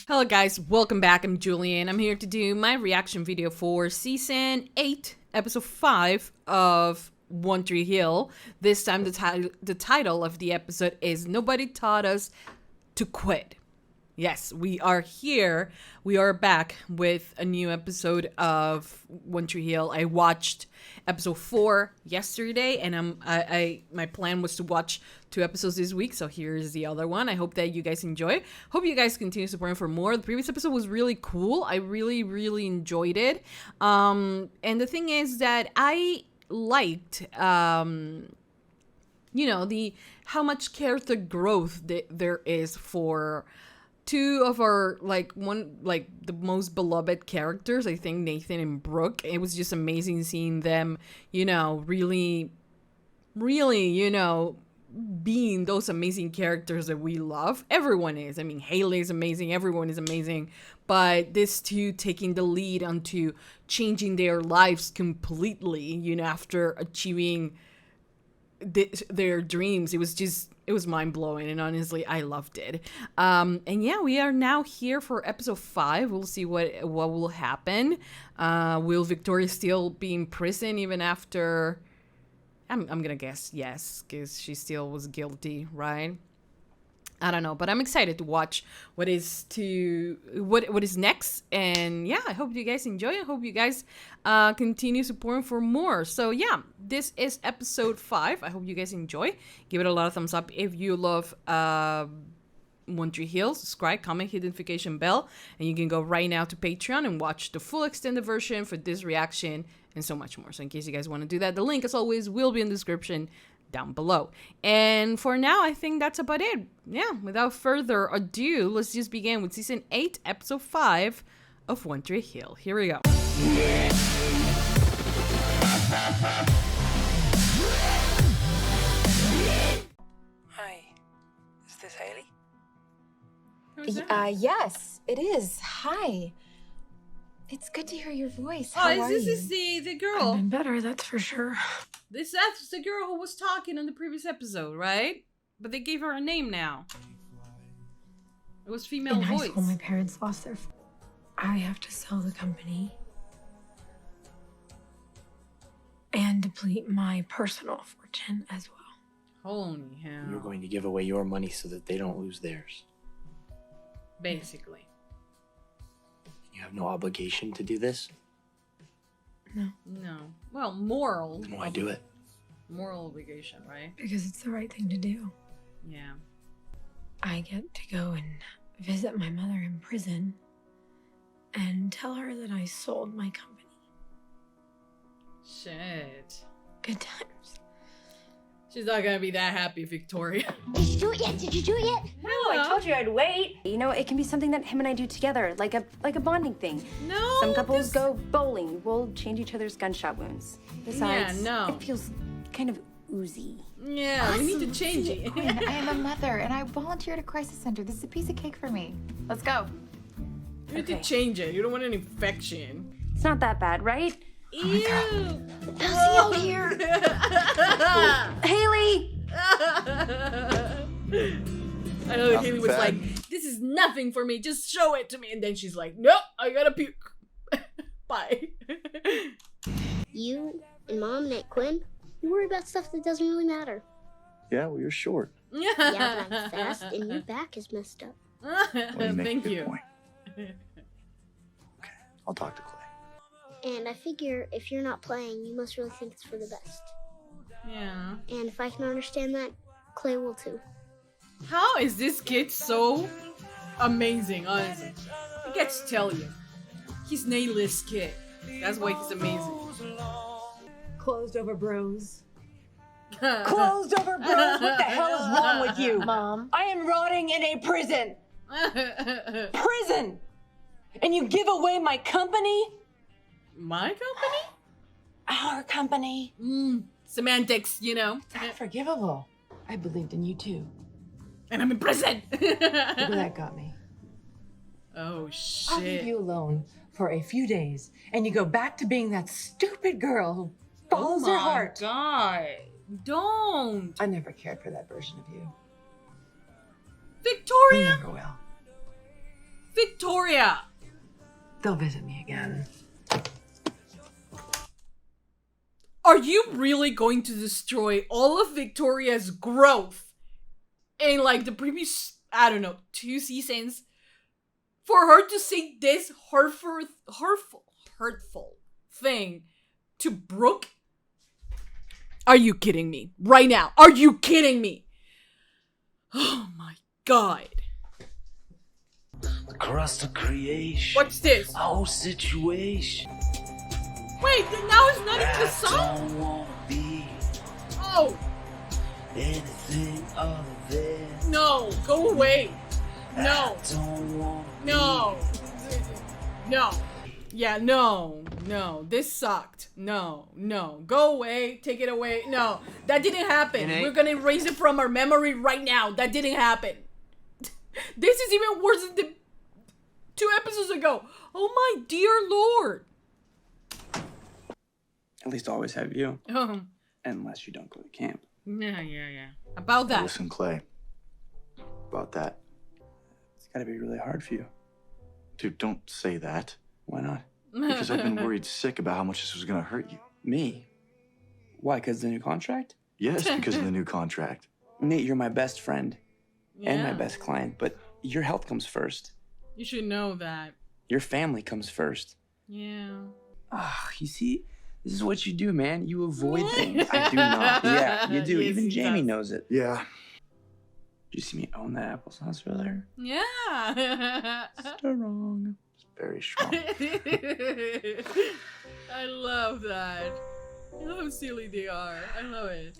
Hello guys, welcome back. I'm Julian. I'm here to do my reaction video for Season 8, Episode 5 of One Tree Hill. This time the title of the episode is Nobody Taught Us to Quit. Yes, we are here. We are back with a new episode of One Tree Hill. I watched episode 4 yesterday, and my plan was to watch 2 episodes this week. So here's the other one. I hope that you guys enjoy. Hope you guys continue supporting for more. The previous episode was really cool. I really enjoyed it. And the thing is that I liked how much character growth there is for two of our the most beloved characters. I think Nathan and Brooke. It was just amazing seeing them, really, being those amazing characters that we love. Everyone is. I mean, Haley is amazing. Everyone is amazing. But these two taking the lead onto changing their lives completely, after achieving their dreams. It was mind-blowing, and honestly I loved it. And yeah, we are now here for episode 5. We'll see what will happen. Will Victoria still be in prison even after? I'm gonna guess yes, because she still was guilty, right? I don't know, but I'm excited to watch what is next. And yeah, I hope you guys enjoy. I hope you guys continue supporting for more. So yeah, this is episode 5. I hope you guys enjoy. Give it a lot of thumbs up if you love One Tree Hill. Subscribe, comment, hit the notification bell, and you can go right now to Patreon and watch the full extended version for this reaction and so much more. So in case you guys want to do that, the link as always will be in the description down below. And for now, I think that's about it. Yeah, without further ado, let's just begin with Season 8, Episode 5 of One Tree Hill. Here we go. Hi, is this Haley? Yes, it is. Hi. It's good to hear your voice. How are you? Is the girl? I've been better, that's for sure. That's the girl who was talking in the previous episode, right? But they gave her a name now. It was female voice. In high school, my parents lost their... I have to sell the company and deplete my personal fortune as well. Holy hell. You're going to give away your money so that they don't lose theirs. Basically. You have no obligation to do this? No. Well, moral. Then why do it? Moral obligation, right? Because it's the right thing to do. Yeah. I get to go and visit my mother in prison and tell her that I sold my company. Shit. Good times. She's not gonna be that happy, Victoria. Did you do it yet? Did you do it yet? No, I told you I'd wait. You know, it can be something that him and I do together, like a bonding thing. No. Some couples go bowling. We'll change each other's gunshot wounds. Besides, it feels kind of oozy. Yeah, we need to change it. Quinn, I am a mother, and I volunteered at a crisis center. This is a piece of cake for me. Let's go. You need to change it. You don't want an infection. It's not that bad, right? Ew. How's out here? Haley! I know that Haley was like, this is nothing for me. Just show it to me. And then she's like, nope, I gotta puke. Bye. You and Mom and Aunt Quinn, you worry about stuff that doesn't really matter. Yeah, well, you're short. Yeah, but I'm fast and your back is messed up. Well, you make a Thank good you. point. Okay, I'll talk to Clay. And I figure if you're not playing, you must really think it's for the best. Yeah. And if I can understand that, Clay will too. How is this kid so amazing, honestly? I get to tell you. He's an A-list kid. That's why he's amazing. Closed over bros. Closed over bros? What the hell is wrong with you? Mom. I am rotting in a prison. Prison! And you give away my company? My company? Our company. Semantics, It's unforgivable. I believed in you too. And I'm in prison. Look where that got me. Oh, I'll leave shit. you alone for a few days, and you go back to being that stupid girl who follows her heart. God. Don't. I never cared for that version of you. Victoria? You never will. Victoria? They'll visit me again. Are you really going to destroy all of Victoria's growth in like the previous, I don't know, 2 seasons for her to say this hurtful thing to Brooke? Are you kidding me? Right now. Are you kidding me? Oh my god. Across the creation. What's this? Our situation. Wait, now it's not even the song? Don't wanna be Oh. anything other than. No, go away. No. Don't wanna No. No. Yeah, no. This sucked. No. Go away. Take it away. No. That didn't happen. We're gonna erase it from our memory right now. That didn't happen. This is even worse than the 2 episodes ago. Oh my dear lord. At least always have you. Unless you don't go to camp. Yeah. About that. Listen, Clay. About that. It's gotta be really hard for you. Dude, don't say that. Why not? Because I've been worried sick about how much this was gonna hurt you. Me? Why, because the new contract? Yes, because of the new contract. Nate, you're my best friend. And my Yeah. best client, but your health comes first. You should know that. Your family comes first. Yeah. Ah, you see, this is what you do, man. You avoid things. I do not. Yeah, you do. Yes, Even he Jamie does. knows it. Yeah. Did you see me own that applesauce earlier? Yeah. Strong. It's very strong. I love that. I love how silly they are. I love it.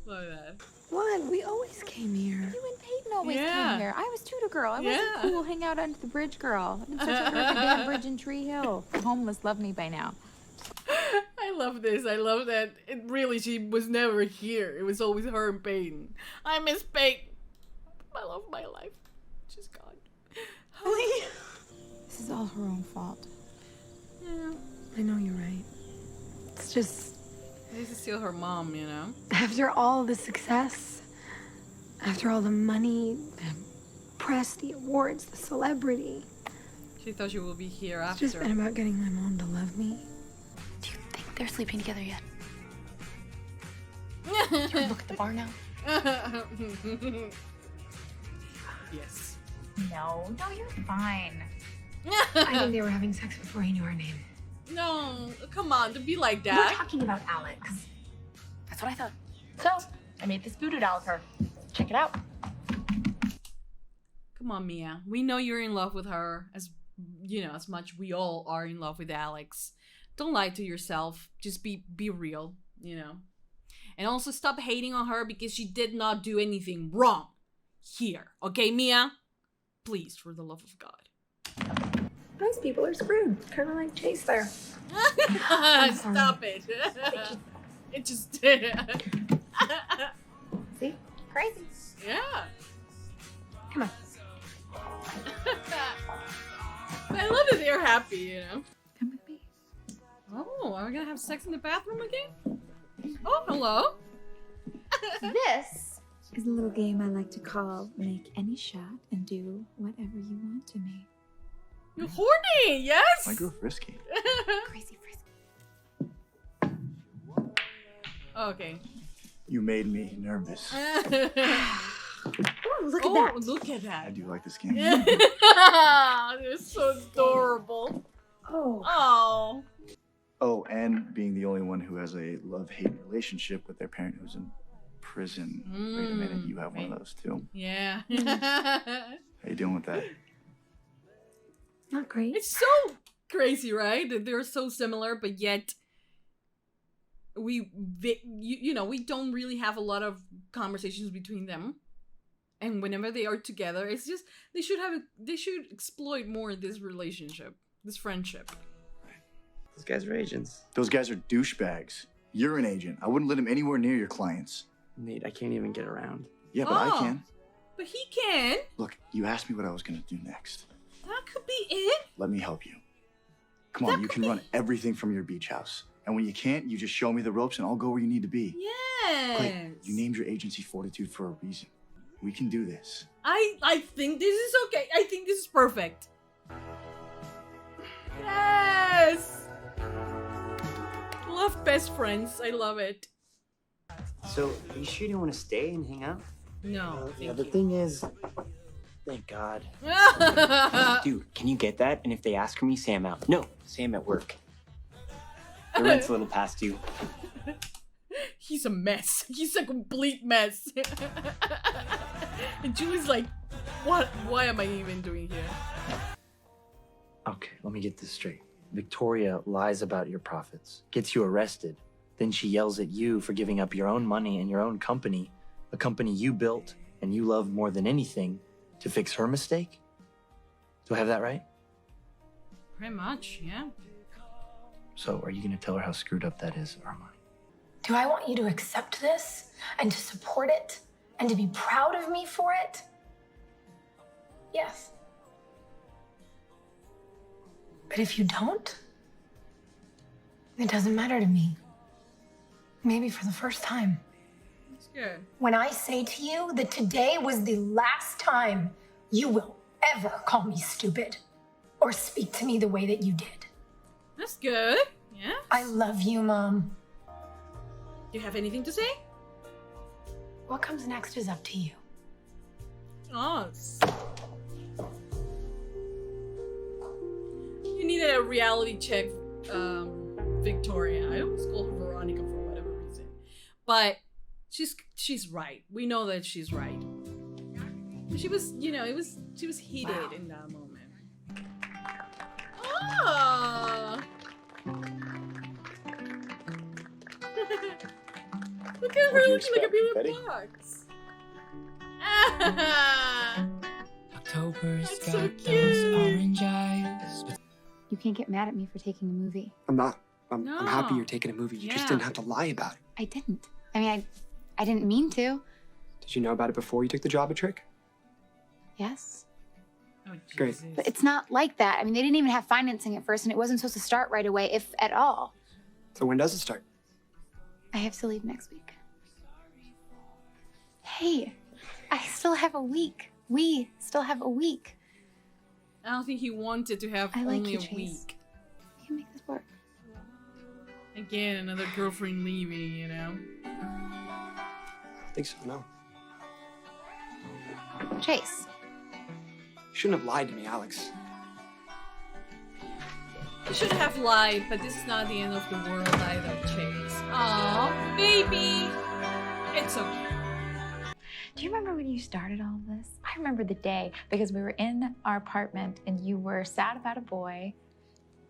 Love that. What? We always came here. You and Peyton always Yeah. came here. I was tutor girl. I wasn't Yeah. cool, hang out under the bridge girl. I'm such a perfect damn bridge in Tree Hill. The homeless love me by now. I love this. I love that. It really, she was never here. It was always her and Peyton. I miss Peyton. I love my life. She's gone. This is all her own fault. Yeah. I know you're right. It's just, This is still her mom, you know? after all the success, after all the money, the press, the awards, the celebrity, She thought she would be here it's after. just been about getting my mom to love me. Do you think they're sleeping together yet? Can we look at the bar now? Yes. No, you're fine. I think they were having sex before he knew her name. No, come on, don't be like We're that. talking about Alex. That's what I thought. So, I made this voodoo doll of her. Check it out. Come on, Mia. We know you're in love with her as as much we all are in love with Alex. Don't lie to yourself. Just be real, And also stop hating on her because she did not do anything wrong here. Okay, Mia? Please, for the love of God. Nice people are screwed. Kind of like Chase there. Stop it. It just See? Crazy. Yeah. Come on. But I love that they're happy, Come with me. Oh, are we gonna have sex in the bathroom again? Oh, hello. This is a little game I like to call Make Any Shot and Do Whatever You Want to Me. You're horny, yes? I grew frisky. Crazy frisky. Okay. You made me nervous. Oh, look at Oh, that. look at I that. do like this game. They're so adorable. Oh. Oh. Oh, and being the only one who has a love-hate relationship with their parent who's in prison. Wait a minute, you have one of those too. Yeah. How you doing with that? Not great. It's so crazy, right? That they're so similar, but yet we don't really have a lot of conversations between them. And whenever they are together, it's just they should exploit more this relationship, this friendship. Those guys are agents. Those guys are douchebags. You're an agent. I wouldn't let him anywhere near your clients. Nate, I can't even get around. Yeah, but I Oh. can. But he can. Look, you asked me what I was gonna do next. That could be it. Let me help you. Come on, you can run everything from your beach house. And when you can't, you just show me the ropes and I'll go where you need to be. Yes. Clay, you named your agency Fortitude for a reason. We can do this. I think this is okay. I think this is perfect. Love best friends. I love it. So, are you sure you don't want to stay and hang out? No. Yeah, the thing is, thank God. Dude, can you get that? And if they ask for me, say I'm out. No, say I'm at work. The rent's a little past due. He's a mess. He's a complete mess. And Julie's like, what? Why am I even doing here? Okay, let me get this straight. Victoria lies about your profits, gets you arrested. Then she yells at you for giving up your own money and your own company, a company you built and you love more than anything, to fix her mistake? Do I have that right? Pretty much, yeah. So are you gonna tell her how screwed up that is, Armani? Do I want you to accept this and to support it and to be proud of me for it? Yes. But if you don't, it doesn't matter to me. Maybe for the first time. That's good. When I say to you that today was the last time you will ever call me stupid or speak to me the way that you did. That's good. Yeah. I love you, Mom. You have anything to say? What comes next is up to you. Oh. You needed a reality check, Victoria. I almost call her Veronica for whatever reason. But she's right. We know that she's right. She was, she was heated in that moment. Oh. Look at her looking like a beautiful box. October's That's got so those cute. orange eyes. You can't get mad at me for taking a movie. I'm not. I'm No. happy you're taking a movie. You just Yeah. didn't have to lie about it. I didn't. I mean, I didn't mean to. Did you know about it before you took the job at Trick? Yes. Oh, Great. Jesus. But it's not like that. I mean, they didn't even have financing at first, and it wasn't supposed to start right away, if at all. So when does it start? I have to leave next week. Hey, I still have a week. We still have a week. I don't think he wanted to have I like only you, a Chase. week. You can make this work. Again, another girlfriend leaving, I think so, no. Chase. You shouldn't have lied to me, Alex. You should have lied, but this is not the end of the world either, Chase. Aw, baby! It's okay. Do you remember when you started all of this? I remember the day because we were in our apartment and you were sad about a boy.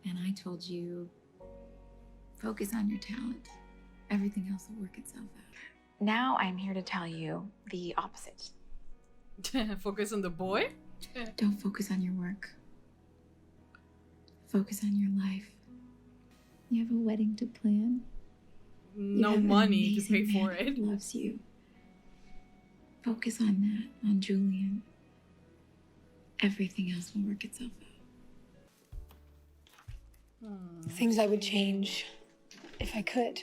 And I told you, focus on your talent. Everything else will work itself out. Now I'm here to tell you the opposite. Focus on the boy? Don't focus on your work. Focus on your life. You have a wedding to plan. You No have an money to amazing pay for man it. who loves you. Focus on that, on Julian. Everything else will work itself out. Things I would change if I could.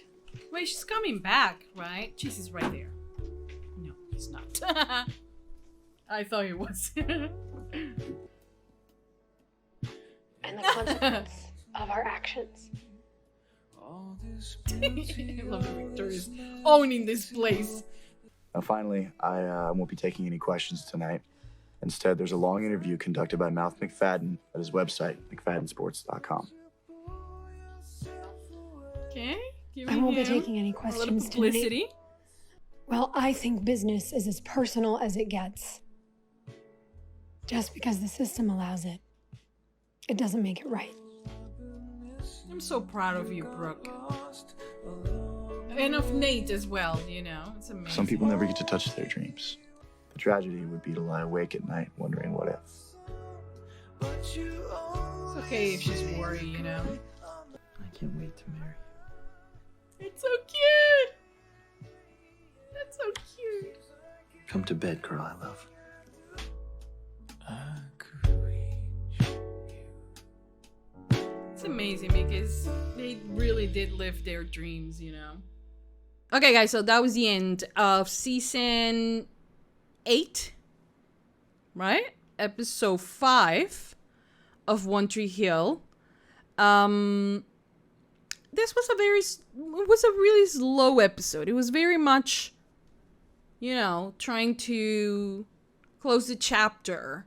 Wait, she's coming back, right? Chase is right there. No, he's not. I thought he was. And the consequence of our actions. I love Victoria's owning this place. Now, finally, I won't be taking any questions tonight. Instead, there's a long interview conducted by Mouth McFadden at his website, mcfaddensports.com. Okay. I won't be taking any a little questions publicity. tonight. Well, I think business is as personal as it gets. Just because the system allows it, it doesn't make it right. I'm so proud of you, Brooke. And of Nate as well, It's amazing. Some people never get to touch their dreams. The tragedy would be to lie awake at night wondering what if. It's okay if she's worried, I can't wait to marry you. It's so cute! That's so cute. Come to bed, girl I love. It's amazing because they really did live their dreams, Okay, guys, so that was the end of season 8, right? Episode 5 of One Tree Hill. this was it was a really slow episode. It was very much, trying to close the chapter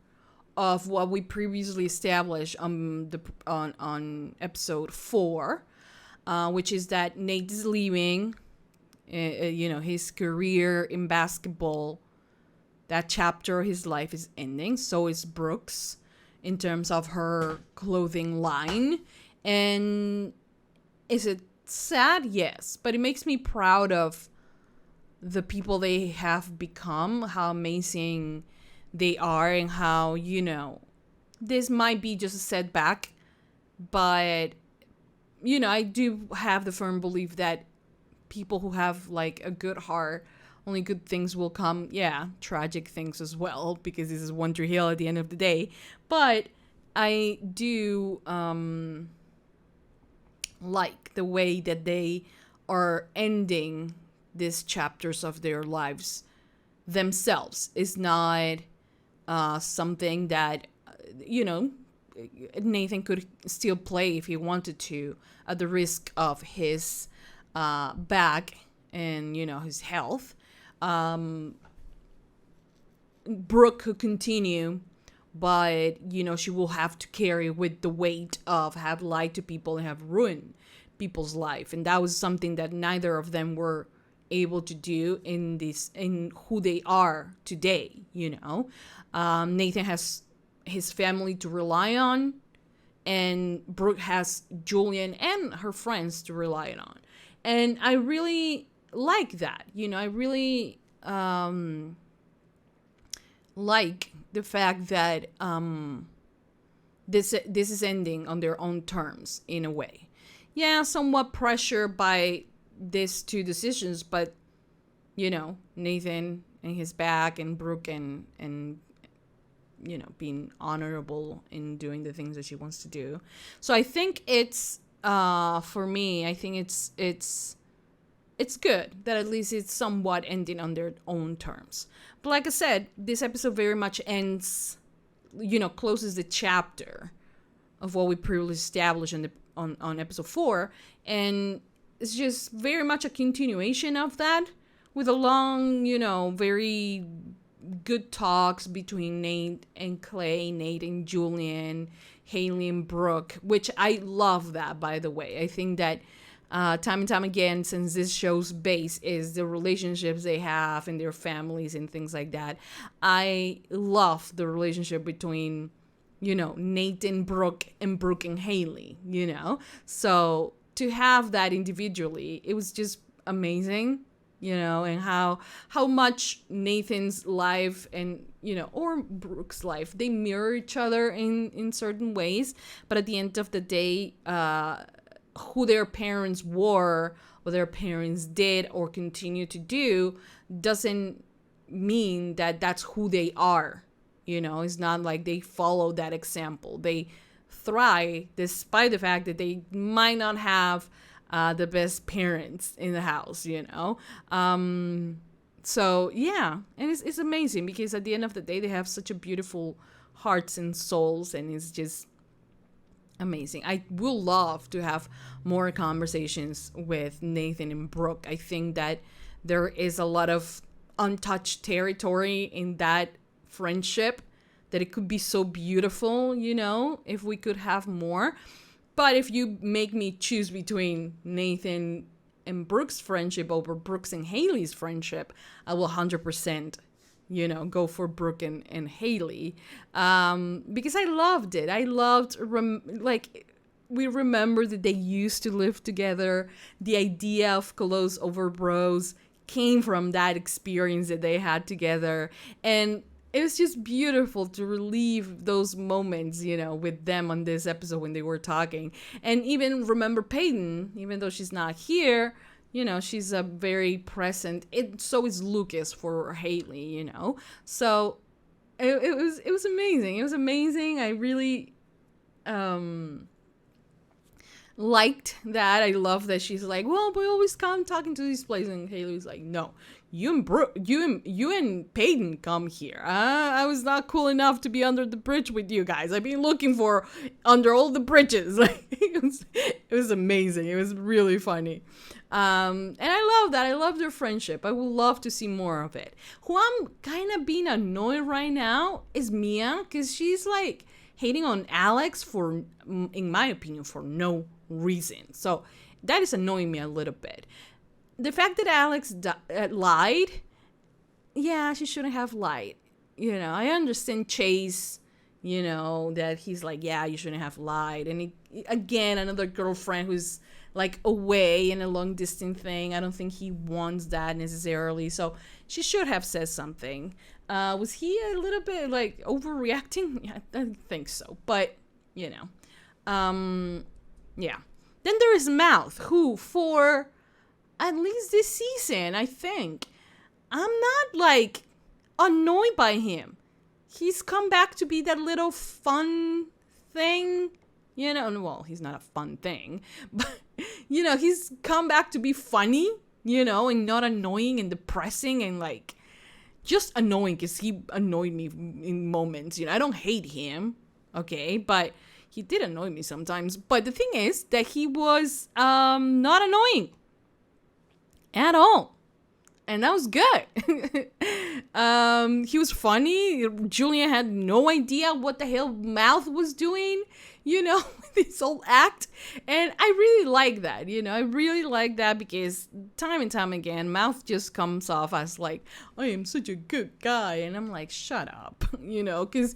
of what we previously established on episode 4, which is that Nate is leaving, his career in basketball. That chapter of his life is ending. So is Brooke's in terms of her clothing line. And is it sad? Yes. But it makes me proud of the people they have become, how amazing they are, and how, this might be just a setback. But, I do have the firm belief that people who have like a good heart, only good things will come. Yeah, tragic things as well, because this is One Tree Hill at the end of the day. But I do like the way that they are ending these chapters of their lives themselves. It's not something that, Nathan could still play if he wanted to, at the risk of his back and, his health. Brooke could continue, but, she will have to carry with the weight of have lied to people and have ruined people's life. And that was something that neither of them were able to do in who they are today, Nathan has his family to rely on, and Brooke has Julian and her friends to rely on. And I really like that. I really like the fact that this is ending on their own terms in a way. Yeah, somewhat pressure by these two decisions, but Nathan and his back, and Brooke and being honorable in doing the things that she wants to do. So I think it's for me, I think it's good that at least it's somewhat ending on their own terms. But like I said, this episode very much ends, closes the chapter of what we previously established on episode 4, and it's just very much a continuation of that, with a long, very good talks between Nate and Clay, Nate and Julian, Haley and Brooke, which I love that, by the way. I think that time and time again, since this show's base is the relationships they have and their families and things like that, I love the relationship between, Nate and Brooke and Haley, So to have that individually, it was just amazing, and how much Nathan's life and, or Brooke's life, they mirror each other in certain ways. But at the end of the day, who their parents were, what their parents did or continue to do, doesn't mean that that's who they are. It's not like they follow that example. They thrive despite the fact that they might not have the best parents in the house, So yeah, and it's amazing, because at the end of the day, they have such a beautiful hearts and souls, and it's just amazing. I will love to have more conversations with Nathan and Brooke. I think that there is a lot of untouched territory in that friendship, that it could be so beautiful, if we could have more. But if you make me choose between Nathan and Brooke's friendship over Brooke's and Haley's friendship, I will 100%, go for Brooke and Haley. Because I loved it. I loved, we remember that they used to live together. The idea of clothes over bros came from that experience that they had together. And it was just beautiful to relive those moments, with them on this episode when they were talking. And even remember Peyton, even though she's not here, she's a very present. So is Lucas for Haley, So it was amazing. It was amazing. I really liked that. I love that she's like, well, we always come talking to these places, and Haley's like, no, you and Peyton come here. I was not cool enough to be under the bridge with you guys. I've been looking for under all the bridges. Like, it was amazing. It was really funny. And I love that. I love their friendship. I would love to see more of it. Who I'm kind of being annoyed right now is Mia, because she's like hating on Alex for, in my opinion, for no reason. So that is annoying me a little bit. The fact that Alex lied, yeah, she shouldn't have lied. You know, I understand Chase, you know, that he's like, yeah, you shouldn't have lied. And again, another girlfriend who's like away in a long distance thing. I don't think he wants that necessarily. So she should have said something. Was he a little bit like overreacting? Yeah, I think so. But, you know, yeah. Then there is Mouth, who for at least this season, I think, I'm not like annoyed by him. He's come back to be that little fun thing, you know. Well, he's not a fun thing, but you know, he's come back to be funny, you know, and not annoying and depressing and like just annoying, because he annoyed me in moments. You know, I don't hate him, okay, but he did annoy me sometimes. But the thing is that he was not annoying at all. And that was good. He was funny. Julian had no idea what the hell Mouth was doing, you know, with his whole act. And I really like that, you know. I really like that because time and time again, Mouth just comes off as like, I am such a good guy. And I'm like, shut up, you know, because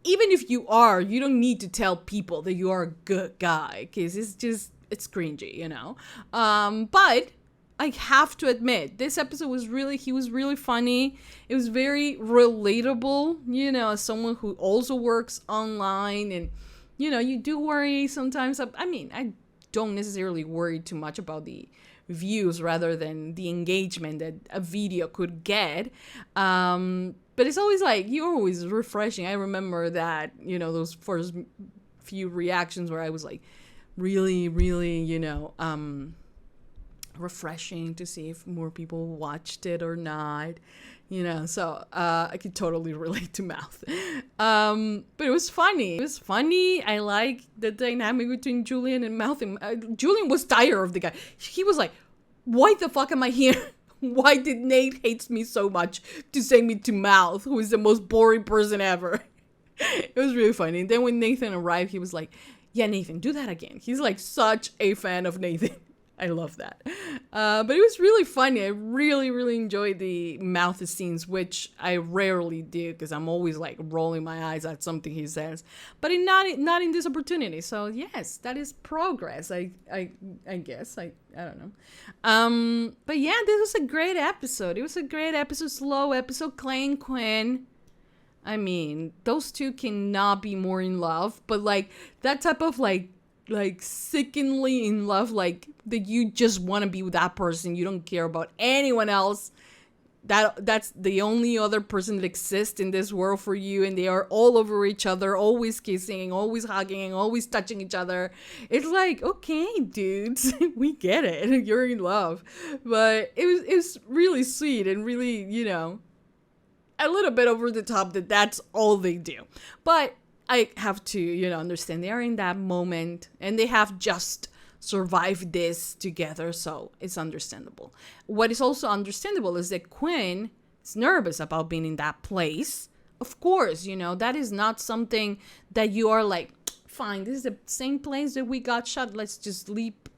even if you are, you don't need to tell people that you are a good guy, because it's cringy, you know. But I have to admit, this episode was he was really funny. It was very relatable, you know, as someone who also works online. And, you know, you do worry sometimes. I mean, I don't necessarily worry too much about the views rather than the engagement that a video could get. But it's always like, you're always refreshing. I remember that, you know, those first few reactions where I was like really, really, you know, refreshing to see if more people watched it or not, you know. So I could totally relate to Mouth. But it was funny. I like the dynamic between Julian and Mouth. And Julian was tired of the guy. He was like, why the fuck am I here? Why did Nate hates me so much to send me to Mouth, who is the most boring person ever? It was really funny. And then when Nathan arrived, he was like, yeah, Nathan, do that again. He's like such a fan of Nathan. I love that. But it was really funny. I really, really enjoyed the Mouth scenes, which I rarely do because I'm always like rolling my eyes at something he says. But not in this opportunity. So yes, that is progress. I guess. I don't know. But yeah, this was a great episode. It was a great episode, slow episode. Clay and Quinn. I mean, those two cannot be more in love. But like that type of like sickeningly in love, like that you just want to be with that person, you don't care about anyone else, that's the only other person that exists in this world for you, and they are all over each other, always kissing, always hugging, always touching each other. It's like, okay, dudes, we get it, you're in love. But it was really sweet and really, you know, a little bit over the top that's all they do. But I have to, you know, understand they are in that moment and they have just survived this together, so it's understandable. What is also understandable is that Quinn is nervous about being in that place. Of course, you know, that is not something that you are like, fine, this is the same place that we got shot, let's just leap.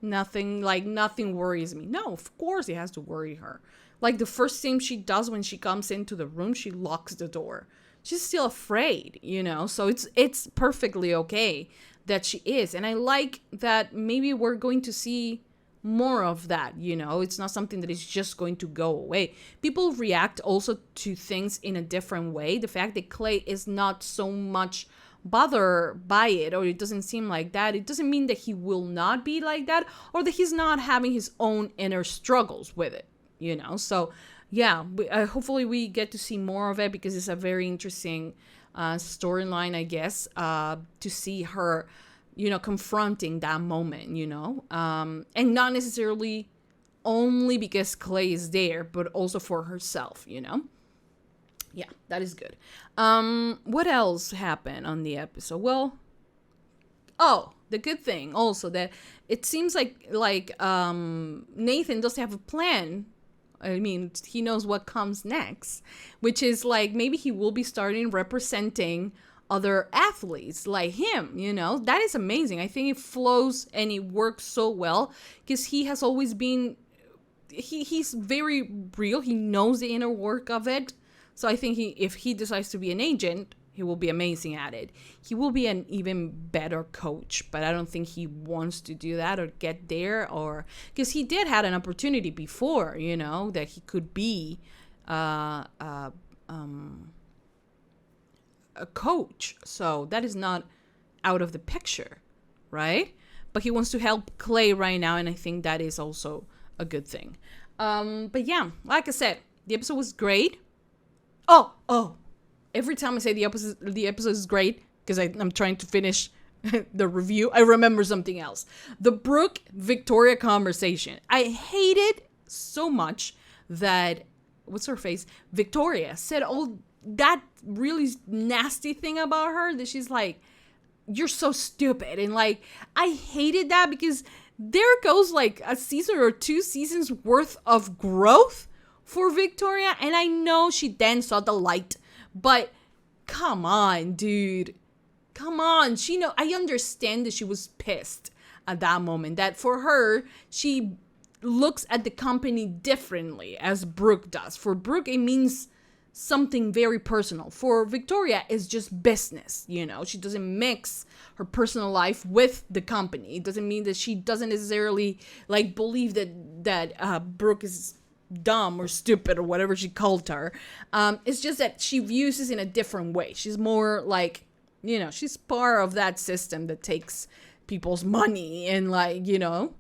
Nothing worries me. No, of course it has to worry her. Like the first thing she does when she comes into the room, she locks the door. She's still afraid, you know, so it's perfectly okay that she is. And I like that maybe we're going to see more of that, you know. It's not something that is just going to go away. People react also to things in a different way. The fact that Clay is not so much bothered by it, or it doesn't seem like that, it doesn't mean that he will not be like that, or that he's not having his own inner struggles with it, you know. So yeah, hopefully we get to see more of it, because it's a very interesting storyline, I guess, to see her, you know, confronting that moment, you know, and not necessarily only because Clay is there, but also for herself, you know? Yeah, that is good. What else happened on the episode? Well, the good thing also that it seems like Nathan does have a plan. I mean, he knows what comes next, which is like maybe he will be starting representing other athletes like him, you know? That is amazing. I think it flows and it works so well because he has always been, he's very real. He knows the inner work of it. So I think if he decides to be an agent, he will be amazing at it. He will be an even better coach, but I don't think he wants to do that or get there, or because he did had an opportunity before, you know, that he could be a coach. So that is not out of the picture, right? But he wants to help Clay right now, and I think that is also a good thing. But yeah, like I said, the episode was great. Oh. Every time I say the episode is great, because I'm trying to finish the review, I remember something else. The Brooke Victoria conversation. I hated so much that, what's her face? Victoria said all that really nasty thing about her, that she's like, you're so stupid. And like, I hated that because there goes like a season or 2 seasons worth of growth for Victoria. And I know she then saw the light. But come on, dude. Come on. I understand that she was pissed at that moment. That for her, she looks at the company differently as Brooke does. For Brooke, it means something very personal. For Victoria, it's just business, you know. She doesn't mix her personal life with the company. It doesn't mean that she doesn't necessarily like believe that Brooke is dumb or stupid or whatever she called her. It's just that she views this in a different way. She's more like, you know, she's part of that system that takes people's money and like, you know,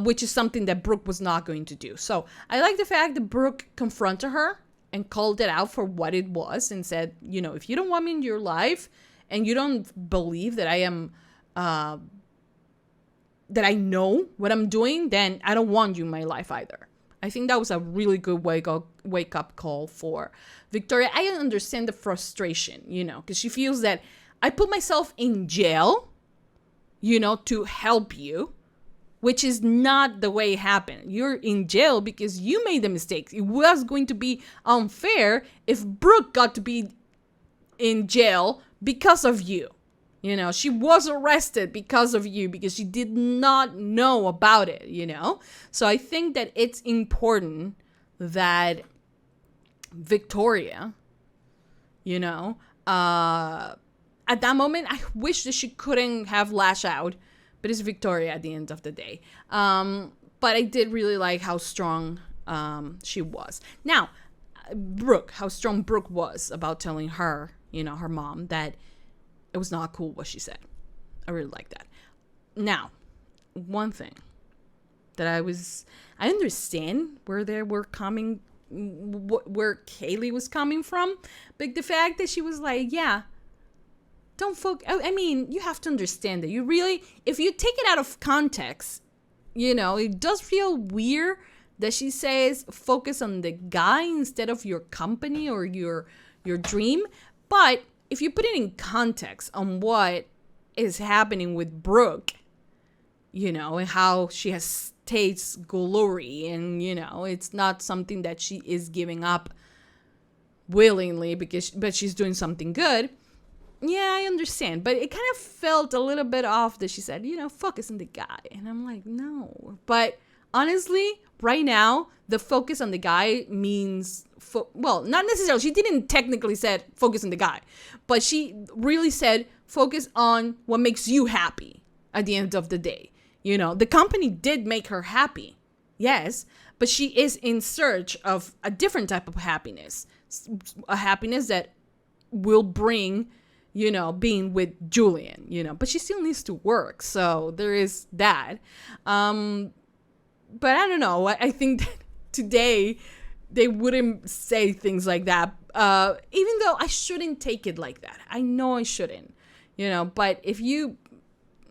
which is something that Brooke was not going to do. So I like the fact that Brooke confronted her and called it out for what it was and said, you know, if you don't want me in your life and you don't believe that I am that I know what I'm doing, then I don't want you in my life either. I think that was a really good wake up call for Victoria. I understand the frustration, you know, because she feels that I put myself in jail, you know, to help you, which is not the way it happened. You're in jail because you made the mistakes. It was going to be unfair if Brooke got to be in jail because of you. You know, she was arrested because of you, because she did not know about it, you know? So I think that it's important that Victoria, you know, at that moment, I wish that she couldn't have lashed out, but it's Victoria at the end of the day. But I did really like how strong she was. Now, Brooke, how strong Brooke was about telling her, you know, her mom, that it was not cool what she said. I really like that. Now, one thing that I understand where Kaylee was coming from, but the fact that she was like, yeah, don't focus. I mean, you have to understand that if you take it out of context, you know, it does feel weird that she says focus on the guy instead of your company or your dream. But if you put it in context on what is happening with Brooke, you know, and how she has tastes glory, and, you know, it's not something that she is giving up willingly but she's doing something good. Yeah, I understand. But it kind of felt a little bit off that she said, you know, focus on the guy. And I'm like, no. But honestly, right now, the focus on the guy means, well, not necessarily. She didn't technically said focus on the guy, but she really said focus on what makes you happy at the end of the day. You know, the company did make her happy, yes, but she is in search of a different type of happiness, a happiness that will bring, you know, being with Julian, you know, but she still needs to work. So there is that. But I don't know. I think that today they wouldn't say things like that, even though I shouldn't take it like that. I know I shouldn't, you know, but if you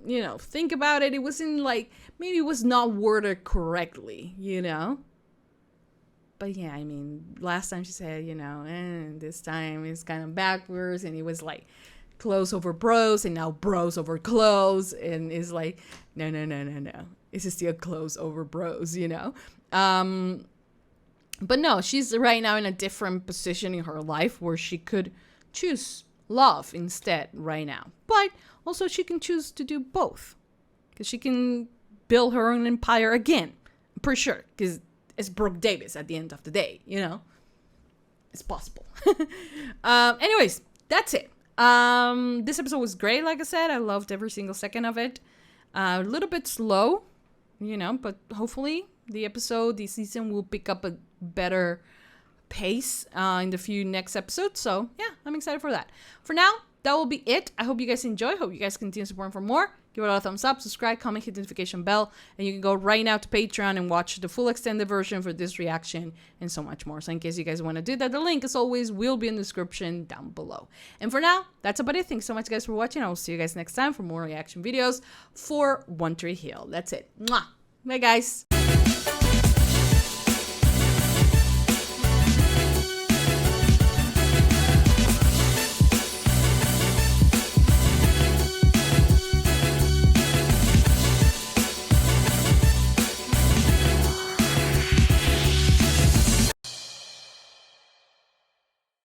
you know, think about it. It wasn't like, maybe it was not worded correctly, you know? But yeah, I mean, last time she said, you know, and this time it's kind of backwards, and it was like clothes over bros, and now bros over clothes, and it's like, no. It's still clothes over bros, you know? But no, she's right now in a different position in her life where she could choose love instead right now. But also she can choose to do both, because she can build her own empire again, for sure, because it's Brooke Davis at the end of the day, you know? It's possible. Anyways, that's it. This episode was great, like I said. I loved every single second of it. A little bit slow, you know, but hopefully the season will pick up a better pace in the few next episodes. So yeah, I'm excited for that. For now, that will be it. I hope you guys enjoy. Hope you guys continue supporting for more. Give it a thumbs up, subscribe, comment, hit the notification bell, and you can go right now to Patreon and watch the full extended version for this reaction and so much more. So in case you guys want to do that, the link, as always, will be in the description down below. And for now, that's about it. Thanks so much, guys, for watching. I will see you guys next time for more reaction videos for One Tree Hill. That's it. Mwah. Bye, guys.